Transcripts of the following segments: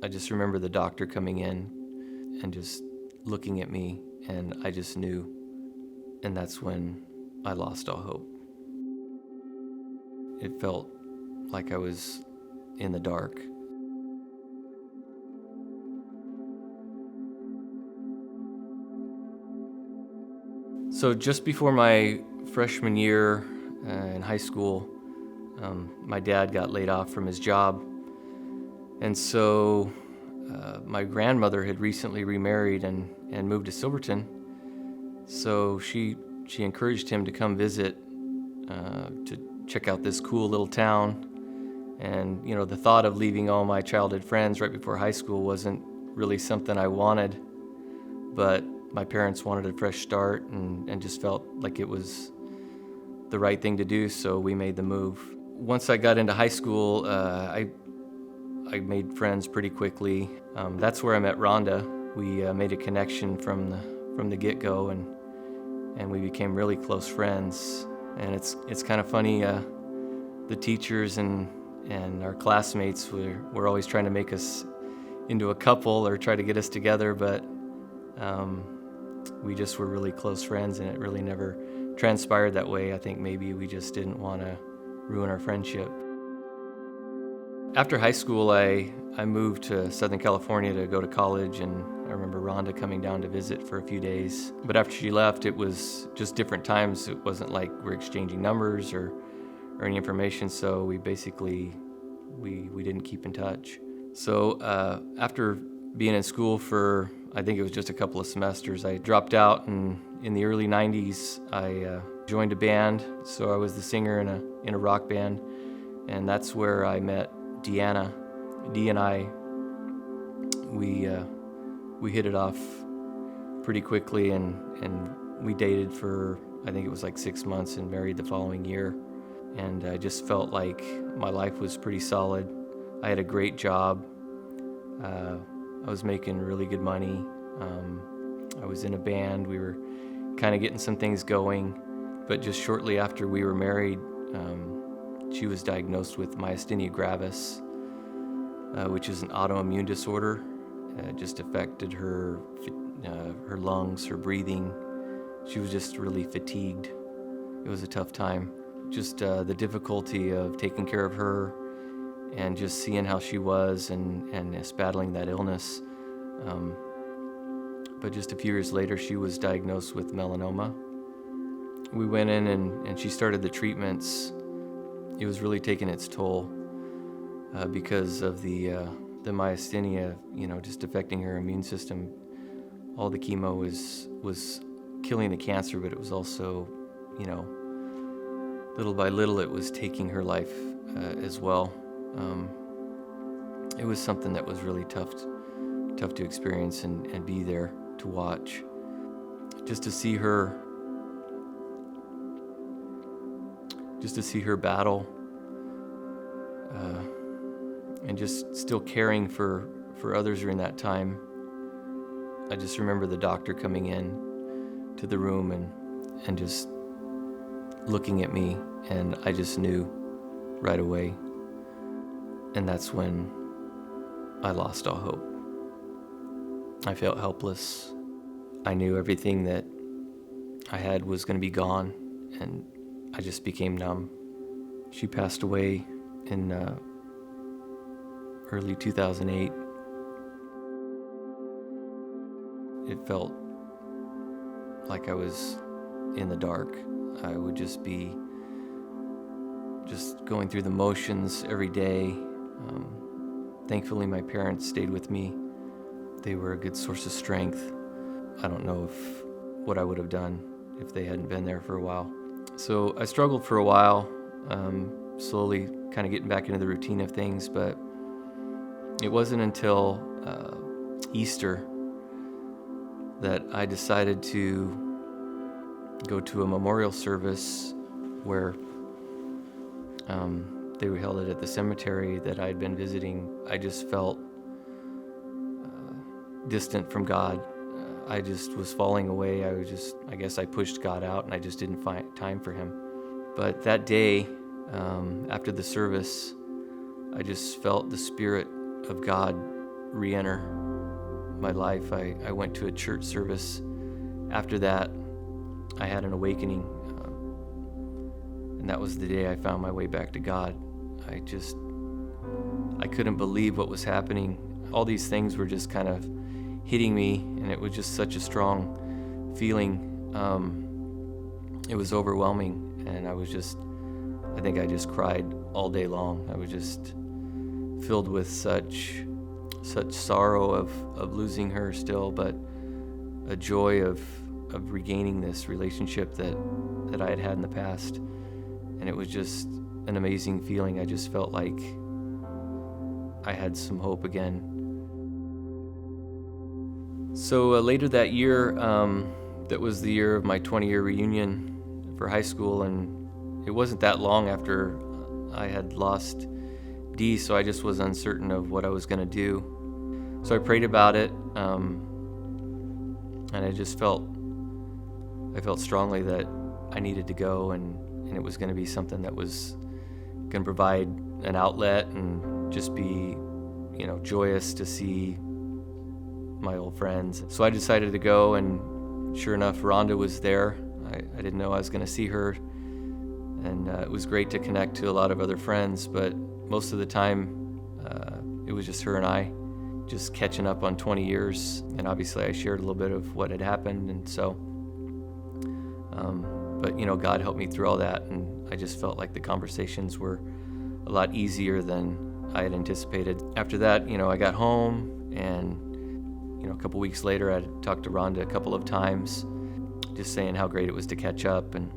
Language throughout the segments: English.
I just remember the doctor coming in and just looking at me, and I just knew. And that's when I lost all hope. It felt like I was in the dark. So just before my freshman year in high school, my dad got laid off from his job. And so my grandmother had recently remarried and moved to Silverton. So she encouraged him to come visit to check out this cool little town. And, you know, the thought of leaving all my childhood friends right before high school wasn't really something I wanted. But my parents wanted a fresh start and just felt like it was the right thing to do, so we made the move. Once I got into high school, I made friends pretty quickly. That's where I met Rhonda. We made a connection from the get-go, and we became really close friends. And it's kind of funny. The teachers and our classmates were always trying to make us into a couple or try to get us together, but we just were really close friends, and it really never transpired that way. I think maybe we just didn't want to ruin our friendship. After high school, I moved to Southern California to go to college, and I remember Rhonda coming down to visit for a few days. But after she left, it was just different times. It wasn't like we're exchanging numbers or any information, so we basically we didn't keep in touch. So after being in school for, I think it was just a couple of semesters, I dropped out, and in the early 90s, I joined a band. So I was the singer in a rock band, and that's where I met Deanna. Dee and I, we hit it off pretty quickly, and we dated for, I think it was like 6 months, and married the following year. And I just felt like my life was pretty solid. I had a great job. I was making really good money. I was in a band. We were kind of getting some things going. But just shortly after we were married, she was diagnosed with myasthenia gravis, which is an autoimmune disorder. It just affected her lungs, her breathing. She was just really fatigued. It was a tough time. Just the difficulty of taking care of her and just seeing how she was and just battling that illness. But just a few years later, she was diagnosed with melanoma. We went in and she started the treatments. It was really taking its toll because of the myasthenia, just affecting her immune system. All the chemo was killing the cancer, but it was also, little by little, it was taking her life as well. It was something that was really tough to experience and be there to watch. Just to see her battle, and just still caring for others during that time. I just remember the doctor coming in to the room and just looking at me, and I just knew right away. And that's when I lost all hope. I felt helpless. I knew everything that I had was going to be gone, and I just became numb. She passed away in early 2008. It felt like I was in the dark. I would just be going through the motions every day. Thankfully, my parents stayed with me. They were a good source of strength. I don't know what I would have done if they hadn't been there for a while. So I struggled for a while, slowly kind of getting back into the routine of things, but it wasn't until Easter that I decided to go to a memorial service where they were held at the cemetery that I'd been visiting. I just felt distant from God. I just was falling away. I guess I pushed God out, and I just didn't find time for him. But that day, after the service, I just felt the Spirit of God re-enter my life. I went to a church service. After that, I had an awakening, and that was the day I found my way back to God. I couldn't believe what was happening. All these things were just kind of hitting me, and it was just such a strong feeling. It was overwhelming, and I think I just cried all day long. I was just filled with such sorrow of losing her still, but a joy of regaining this relationship that I had had in the past. And it was just an amazing feeling. I just felt like I had some hope again. So later that year, that was the year of my 20-year reunion for high school, and it wasn't that long after I had lost Dee, so I just was uncertain of what I was going to do. So I prayed about it, and I felt strongly that I needed to go, and it was going to be something that was going to provide an outlet and just be, joyous to see my old friends. So I decided to go, and sure enough, Rhonda was there. I didn't know I was going to see her, and it was great to connect to a lot of other friends, but most of the time it was just her and I, just catching up on 20 years, and obviously I shared a little bit of what had happened, and so but God helped me through all that, and I just felt like the conversations were a lot easier than I had anticipated. After that, I got home, and a couple weeks later I talked to Rhonda a couple of times, just saying how great it was to catch up. And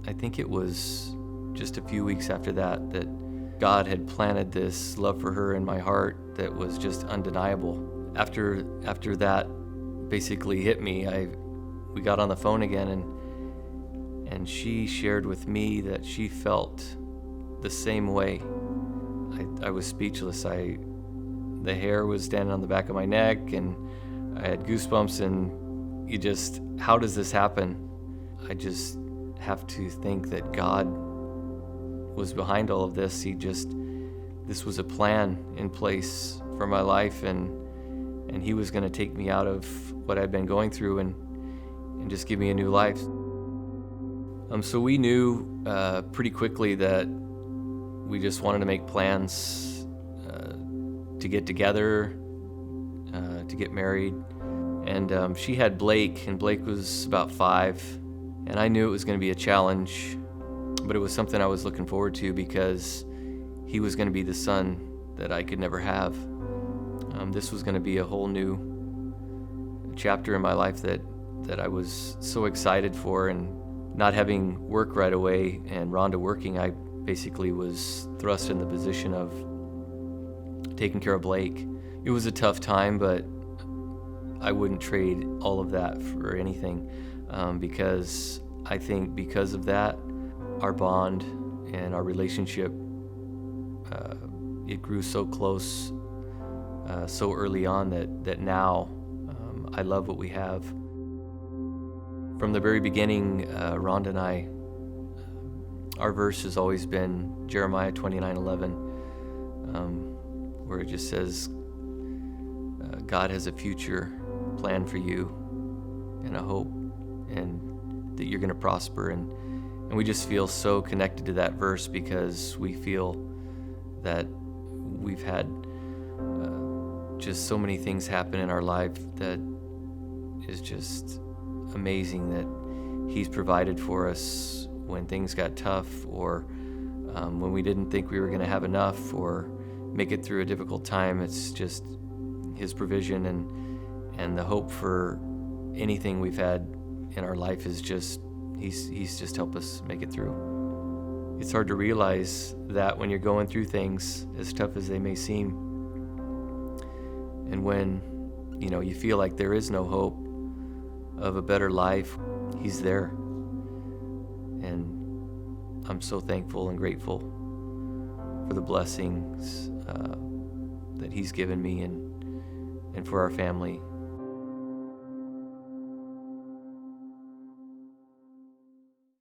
I think it was just a few weeks after that God had planted this love for her in my heart that was just undeniable. After that basically hit me, we got on the phone again, and she shared with me that she felt the same way. I was speechless. The hair was standing on the back of my neck, and I had goosebumps, and how does this happen? I just have to think that God was behind all of this. This was a plan in place for my life, and He was going to take me out of what I'd been going through and just give me a new life. So we knew pretty quickly that we just wanted to make plans to get together, to get married. And she had Blake, and Blake was about 5. And I knew it was going to be a challenge, but it was something I was looking forward to because he was going to be the son that I could never have. This was going to be a whole new chapter in my life that I was so excited for. And not having work right away and Rhonda working, I basically was thrust in the position of taking care of Blake. It was a tough time, but I wouldn't trade all of that for anything, because I think because of that, our bond and our relationship, it grew so close so early on that now I love what we have. From the very beginning, Rhonda and I, our verse has always been Jeremiah 29:11, where it just says, God has a future plan for you and a hope, and that you're going to prosper. And we just feel so connected to that verse because we feel that we've had just so many things happen in our life that is just amazing, that He's provided for us when things got tough, or when we didn't think we were going to have enough or make it through a difficult time. It's just His provision, and the hope for anything we've had in our life is just He's just helped us make it through. It's hard to realize that when you're going through things as tough as they may seem, and when you feel like there is no hope of a better life, He's there. And I'm so thankful and grateful for the blessings that He's given me and for our family.